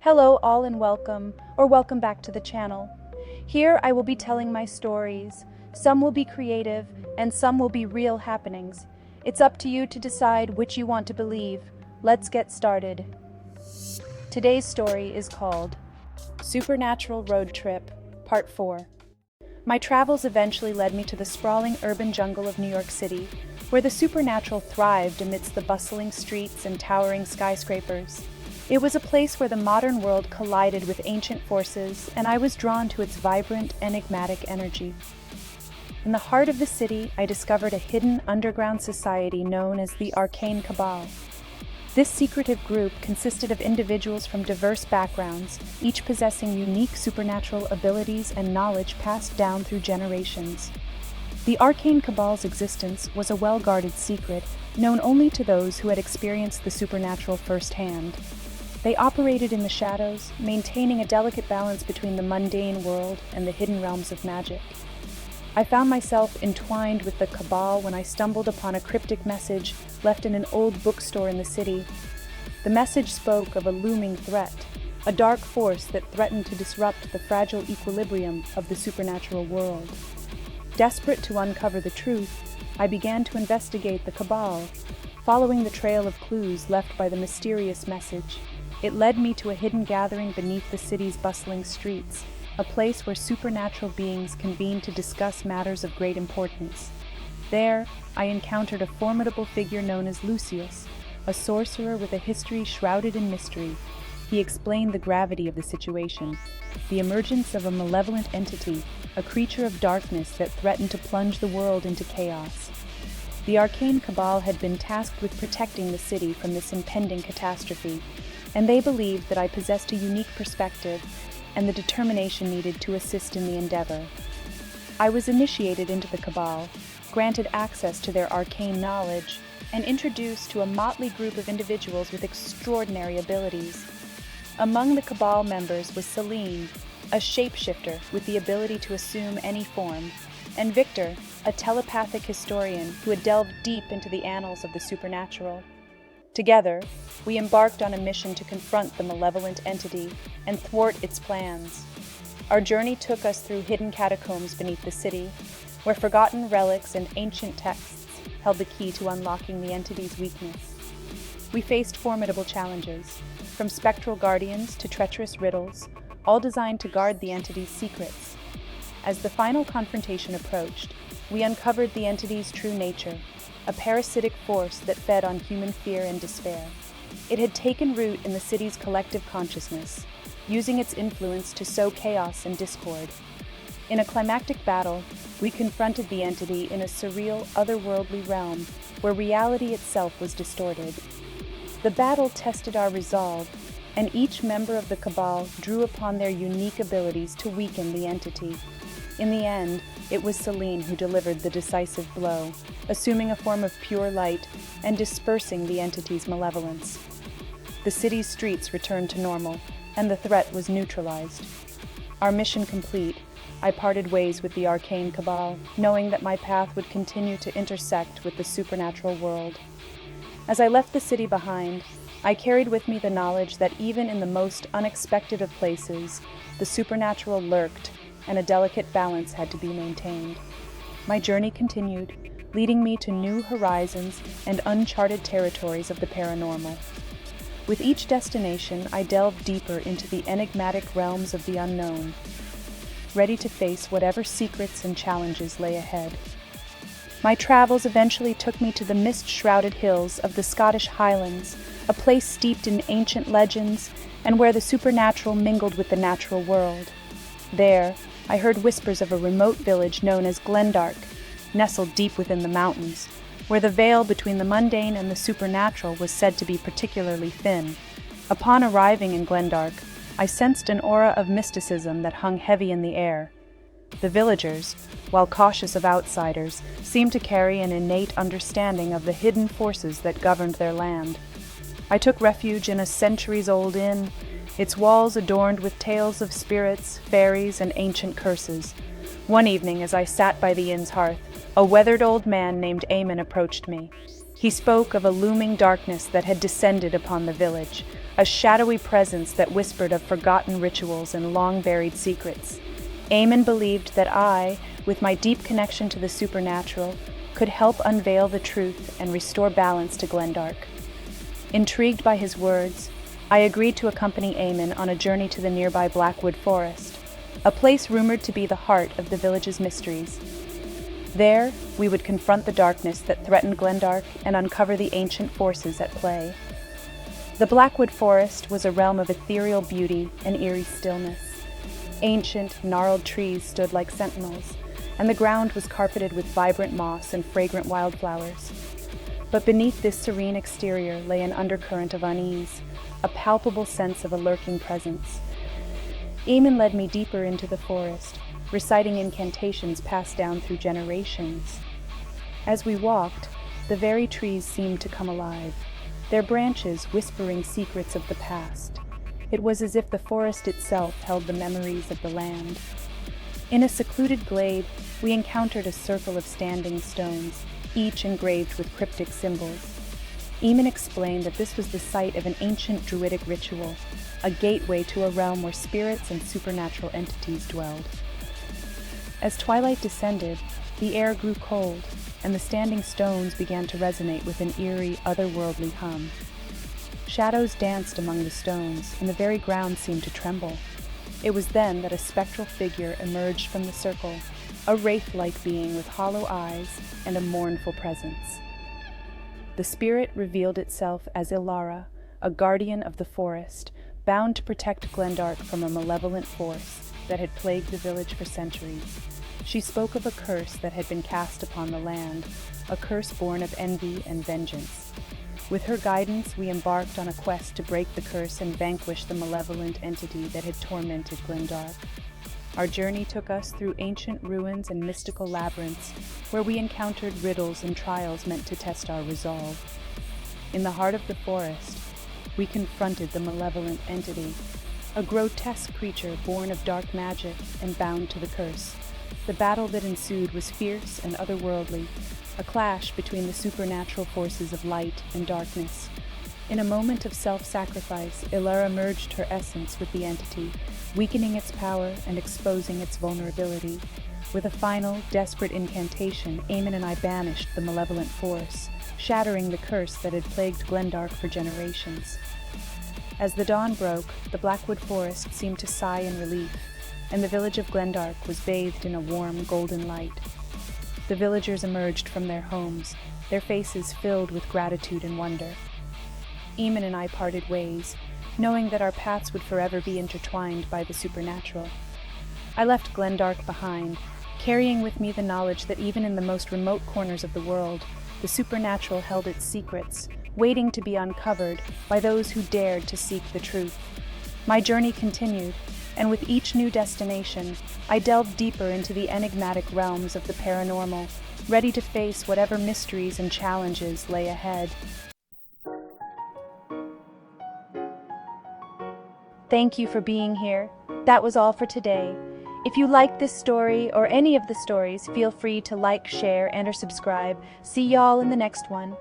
Hello all and welcome back to the channel. Here I will be telling my stories. Some will be creative and some will be real happenings. It's up to you to decide which you want to believe. Let's get started. Today's story is called Supernatural Road Trip, Part 4. My travels eventually led me to the sprawling urban jungle of New York City, where the supernatural thrived amidst the bustling streets and towering skyscrapers. It was a place where the modern world collided with ancient forces, and I was drawn to its vibrant, enigmatic energy. In the heart of the city, I discovered a hidden underground society known as the Arcane Cabal. This secretive group consisted of individuals from diverse backgrounds, each possessing unique supernatural abilities and knowledge passed down through generations. The Arcane Cabal's existence was a well-guarded secret, known only to those who had experienced the supernatural firsthand. They operated in the shadows, maintaining a delicate balance between the mundane world and the hidden realms of magic. I found myself entwined with the Cabal when I stumbled upon a cryptic message left in an old bookstore in the city. The message spoke of a looming threat, a dark force that threatened to disrupt the fragile equilibrium of the supernatural world. Desperate to uncover the truth, I began to investigate the Cabal, following the trail of clues left by the mysterious message. It led me to a hidden gathering beneath the city's bustling streets, a place where supernatural beings convened to discuss matters of great importance. There, I encountered a formidable figure known as Lucius, a sorcerer with a history shrouded in mystery. He explained the gravity of the situation, the emergence of a malevolent entity, a creature of darkness that threatened to plunge the world into chaos. The Arcane Cabal had been tasked with protecting the city from this impending catastrophe, and they believed that I possessed a unique perspective and the determination needed to assist in the endeavor. I was initiated into the Cabal, granted access to their arcane knowledge, and introduced to a motley group of individuals with extraordinary abilities. Among the Cabal members was Celine, a shapeshifter with the ability to assume any form, and Victor, a telepathic historian who had delved deep into the annals of the supernatural. Together, we embarked on a mission to confront the malevolent entity and thwart its plans. Our journey took us through hidden catacombs beneath the city, where forgotten relics and ancient texts held the key to unlocking the entity's weakness. We faced formidable challenges, from spectral guardians to treacherous riddles, all designed to guard the entity's secrets. As the final confrontation approached, we uncovered the entity's true nature, a parasitic force that fed on human fear and despair. It had taken root in the city's collective consciousness, using its influence to sow chaos and discord. In a climactic battle, we confronted the entity in a surreal, otherworldly realm where reality itself was distorted. The battle tested our resolve, and each member of the Cabal drew upon their unique abilities to weaken the entity. In the end, it was Celine who delivered the decisive blow, assuming a form of pure light and dispersing the entity's malevolence. The city's streets returned to normal, and the threat was neutralized. Our mission complete, I parted ways with the Arcane Cabal, knowing that my path would continue to intersect with the supernatural world. As I left the city behind, I carried with me the knowledge that even in the most unexpected of places, the supernatural lurked, and a delicate balance had to be maintained. My journey continued, leading me to new horizons and uncharted territories of the paranormal. With each destination, I delved deeper into the enigmatic realms of the unknown, ready to face whatever secrets and challenges lay ahead. My travels eventually took me to the mist-shrouded hills of the Scottish Highlands, a place steeped in ancient legends and where the supernatural mingled with the natural world. There, I heard whispers of a remote village known as Glendark, nestled deep within the mountains, where the veil between the mundane and the supernatural was said to be particularly thin. Upon arriving in Glendark, I sensed an aura of mysticism that hung heavy in the air. The villagers, while cautious of outsiders, seemed to carry an innate understanding of the hidden forces that governed their land. I took refuge in a centuries-old inn, its walls adorned with tales of spirits, fairies, and ancient curses. One evening, as I sat by the inn's hearth, a weathered old man named Eamon approached me. He spoke of a looming darkness that had descended upon the village, a shadowy presence that whispered of forgotten rituals and long-buried secrets. Eamon believed that I, with my deep connection to the supernatural, could help unveil the truth and restore balance to Glendark. Intrigued by his words, I agreed to accompany Eamon on a journey to the nearby Blackwood Forest, a place rumored to be the heart of the village's mysteries. There, we would confront the darkness that threatened Glendark and uncover the ancient forces at play. The Blackwood Forest was a realm of ethereal beauty and eerie stillness. Ancient, gnarled trees stood like sentinels, and the ground was carpeted with vibrant moss and fragrant wildflowers. But beneath this serene exterior lay an undercurrent of unease, a palpable sense of a lurking presence. Eamon led me deeper into the forest, reciting incantations passed down through generations. As we walked, the very trees seemed to come alive, their branches whispering secrets of the past. It was as if the forest itself held the memories of the land. In a secluded glade, we encountered a circle of standing stones, each engraved with cryptic symbols. Eamon explained that this was the site of an ancient druidic ritual, a gateway to a realm where spirits and supernatural entities dwelled. As twilight descended, the air grew cold, and the standing stones began to resonate with an eerie, otherworldly hum. Shadows danced among the stones, and the very ground seemed to tremble. It was then that a spectral figure emerged from the circle, a wraith-like being with hollow eyes and a mournful presence. The spirit revealed itself as Ilara, a guardian of the forest, bound to protect Glendark from a malevolent force that had plagued the village for centuries. She spoke of a curse that had been cast upon the land, a curse born of envy and vengeance. With her guidance, we embarked on a quest to break the curse and vanquish the malevolent entity that had tormented Glendark. Our journey took us through ancient ruins and mystical labyrinths, where we encountered riddles and trials meant to test our resolve. In the heart of the forest, we confronted the malevolent entity, a grotesque creature born of dark magic and bound to the curse. The battle that ensued was fierce and otherworldly, a clash between the supernatural forces of light and darkness. In a moment of self-sacrifice, Ilara merged her essence with the entity, weakening its power and exposing its vulnerability. With a final, desperate incantation, Eamon and I banished the malevolent force, shattering the curse that had plagued Glendark for generations. As the dawn broke, the Blackwood Forest seemed to sigh in relief, and the village of Glendark was bathed in a warm, golden light. The villagers emerged from their homes, their faces filled with gratitude and wonder. Eamon and I parted ways, knowing that our paths would forever be intertwined by the supernatural. I left Glendark behind, carrying with me the knowledge that even in the most remote corners of the world, the supernatural held its secrets, waiting to be uncovered by those who dared to seek the truth. My journey continued, and with each new destination, I delved deeper into the enigmatic realms of the paranormal, ready to face whatever mysteries and challenges lay ahead. Thank you for being here. That was all for today. If you liked this story or any of the stories, feel free to like, share, and/or subscribe. See y'all in the next one.